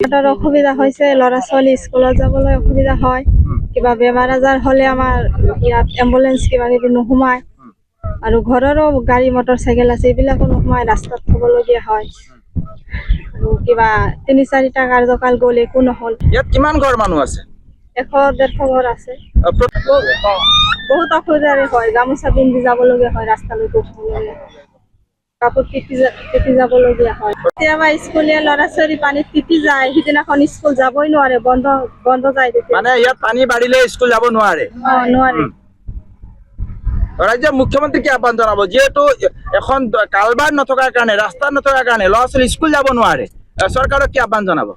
এটাৰ অসুবিধা হৈছে, ল'ৰা ছোৱালী স্কুলত যাবলৈ অসুবিধা হয়। কিবা বেমাৰ আজাৰ হ'লে আমাৰ ইয়াত এম্বুলেন্স কিবা কিবি নোসোমায়, আৰু ঘৰৰো গাড়ী মটৰ চাইকেল আছে, এইবিলাকো নোসোমায়, ৰাস্তাত থ'বলগীয়া হয়। আৰু কিবা ৩-৪টা কাৰ্যকাল গ'ল, একো নহ'ল। ইয়াত কিমান ঘৰ মানুহ আছে? ১০০-১৫০ ঘৰ আছে। বহুত অসুবিধাৰে হয়, গামোচা পিন্ধি যাবলগীয়া হয়, ৰাস্তালৈকে উঠিবলগীয়া হয়, কাপোৰ তিতি যাবলগীয়া হয়। কেতিয়াবা স্কুলীয়া ল'ৰা ছোৱালী পানীত তিতি যায়, সিদিনাখন স্কুল যাবই নোৱাৰে, বন্ধ যায়। মানে ইয়াত পানী বাঢ়িলে স্কুল যাব নোৱাৰে? নোৱাৰে। ৰাজ্যৰ মুখ্যমন্ত্ৰী কি আহ্বান জনাব, যিহেতু এখন কালভাৰ নথকাৰ কাৰণে, ৰাস্তা নথকাৰ কাৰণে ল'ৰা ছোৱালী স্কুল যাব নোৱাৰে, চৰকাৰক কি আহ্বান জনাব?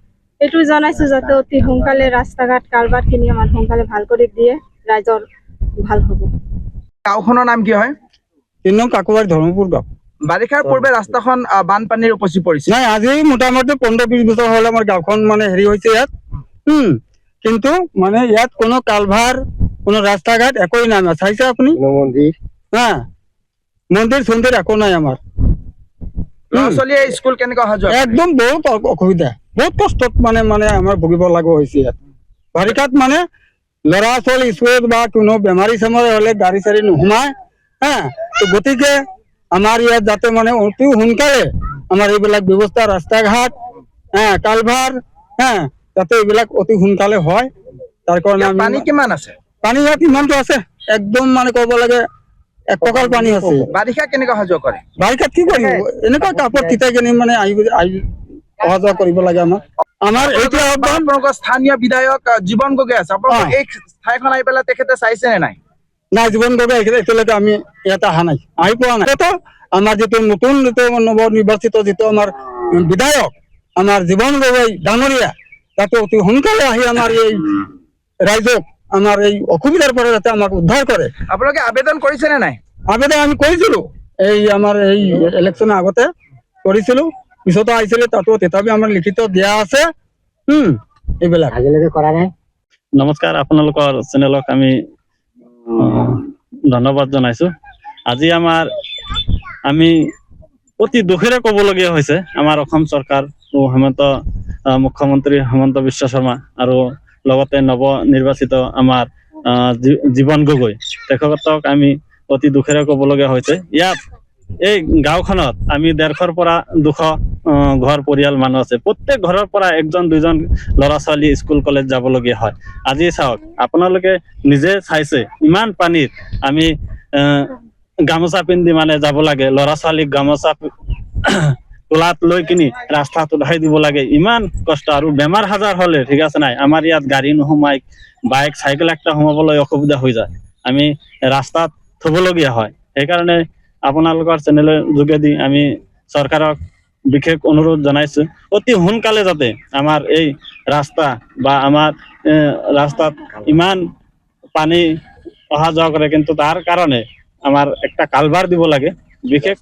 এইটো জনাইছো যাতে অতি সোনকালে ৰাস্তা ঘাট কালভাৰখিনি আমাৰ সোনকালে ভাল কৰি দিয়ে, ৰাইজৰ ভাল হ'ব। গাঁওখনৰ নাম কি হয়? ৩ নং কাকুবাৰী ধৰ্মপুৰ গাঁও। বাৰিষাৰ পূৰ্বে ৰাস্তাখন বানপানীৰ উপচি পৰিছে। নাই, আজি মোটামুটি 15-20 বছৰ হ'ল আমাৰ গাঁওখন মানে হেৰি হৈছে ইয়াত। কিন্তু মানে ইয়াত কোনো কালভাৰ, কোনো ৰাস্তা ঘাট একোই নাই। চাইছে আপুনি? মন্দিৰ, হ্যাঁ, মন্দিৰ চন্দিৰ একো নাই আমাৰ। ল'ৰা ছোৱালীয়ে স্কুল কেনেকৈ অহা যোৱা? একদম বহুত অসুবিধা, বহুত কষ্টত মানে আমাৰ ভুগিব লগা হৈছে ইয়াত। বাৰিষাত মানে ল'ৰা ছোৱালী স্কুলত বা কোনো বেমাৰী চেমাৰী হ'লে গাড়ী চাড়ী নোসোমায়। হ্যাঁ, তো গতিকে আমাৰ ইয়াত যাতে মানে অতি সোনকালে আমাৰ এইবিলাক ব্যৱস্থা, ৰাস্তা ঘাট, হ্যাঁ, কালভাৰ, হ্যাঁ, যাতে এইবিলাক অতি সোনকালে হয়, তাৰ কাৰণে আমি। পানী কিমান আছে? পানী ইয়াত ইমানটো আছে, একদম মানে ক'ব লাগে এক কঁকাল পানী আছে। বাৰিষা কেনেকৈ অহা যোৱা কৰে? বাৰিষাত কি কৰিম, এনেকুৱা কাপোৰ তিতাই কিনি মানে আহি অহা যোৱা কৰিব লাগে। আমাৰ এইটো আপোনালোকৰ স্থানীয় বিধায়ক জীৱন গগৈ আছে, আপোনালোকৰ এই ঠাইখন আহি পেলাই তেখেতে চাইছে নে নাই? নাই, জীৱন গগৈ এতিয়ালৈকে আমি ইয়াতে অহা নাই, আহি পোৱা নাই। আমাৰ যিটো নতুন নৱনিৰ্বাচিত যিটো আমাৰ বিধায়ক, আমাৰ জীৱন গগৈ ডাঙৰীয়া, যাতে অতি সোনকালে আহি আমাৰ এই ৰাইজক আমাৰ এই অসুবিধাৰ পৰা যাতে আমাক উদ্ধাৰ কৰে। আপোনালোকে আবেদন কৰিছে নে নাই? আবেদন আমি কৰিছিলো, এই আমাৰ এই ইলেকশ্যনৰ আগতে কৰিছিলো, পিছতো আহিছিলে, তাতো তথাপি আমাৰ লিখিত দিয়া আছে। এইবিলাক আজিলৈকে কৰা নাই। নমস্কাৰ, আপোনালোকৰ চেনেলক আমি ধন্যবাদ জনাইছো। আজি আমি অতি দুখেৰে ক'বলগীয়া হৈছে, আমাৰ অসম চৰকাৰ মুখ্যমন্ত্ৰী হিমন্ত বিশ্ব শৰ্মা আৰু লগতে নৱনিৰ্বাচিত আমাৰ জীৱন গগৈ, তেখেতক আমি অতি দুখেৰে ক'বলগীয়া হৈছে। ইয়াত এই গাঁওখনত আমি 150-ৰ পৰা 200 ঘৰ পৰিয়াল মানুহ আছে। প্ৰত্যেক ঘৰৰ পৰা 1-2জন ল'ৰা ছোৱালী স্কুল কলেজ যাবলগীয়া হয়। আজি চাওক, আপোনালোকে নিজে চাইছে, ইমান পানীত আমি গামোচা পিন্ধি মানে যাব লাগে, ল'ৰা ছোৱালীক গামোচা তোলাত লৈ কিনি ৰাস্তাত উঠাই দিব লাগে, ইমান কষ্ট। আৰু বেমাৰ আজাৰ হ'লে ঠিক আছে নাই, আমাৰ ইয়াত গাড়ী নোসোমায়, বাইক চাইকেল একটা সোমাবলৈ অসুবিধা হৈ যায়, আমি ৰাস্তাত থ'বলগীয়া হয়। সেইকাৰণে আপোনালোকৰ চেনেলৰ যোগেদি আমি চৰকাৰক বিশেষ অনুৰোধ জনাইছো, অতি সোনকালে যাতে আমাৰ এই ৰাস্তা বা আমাৰ ৰাস্তাত ইমান পানী অহা যোৱা কৰে, কিন্তু তাৰ কাৰণে আমাৰ একটা কালভাৰ দিব লাগে বিশেষ,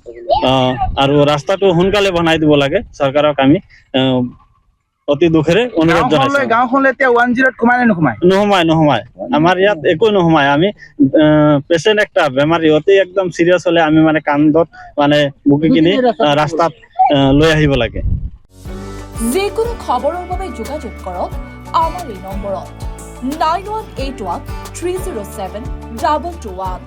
আৰু ৰাস্তাটো সোনকালে বনাই দিব লাগে। চৰকাৰক আমি অতি দুখেৰে অনুৰোধ জনাইছো। গাঁওখনলৈ এতিয়া 10 সোমায় নে নোসোমায়? নোসোমায়, আমাৰ ইয়াত একো নোসোমায়। আমি পেচেণ্ট একটা বেমাৰী অতি একদম চিৰিয়াছ হ'লে আমি মানে কান্দত মানে বুকি কিনি ৰাস্তাত লৈ আহিব লাগে। যিকোনো খবৰৰ বাবে যোগাযোগ কৰক আমাৰ এই নম্বৰত 9181 307 221।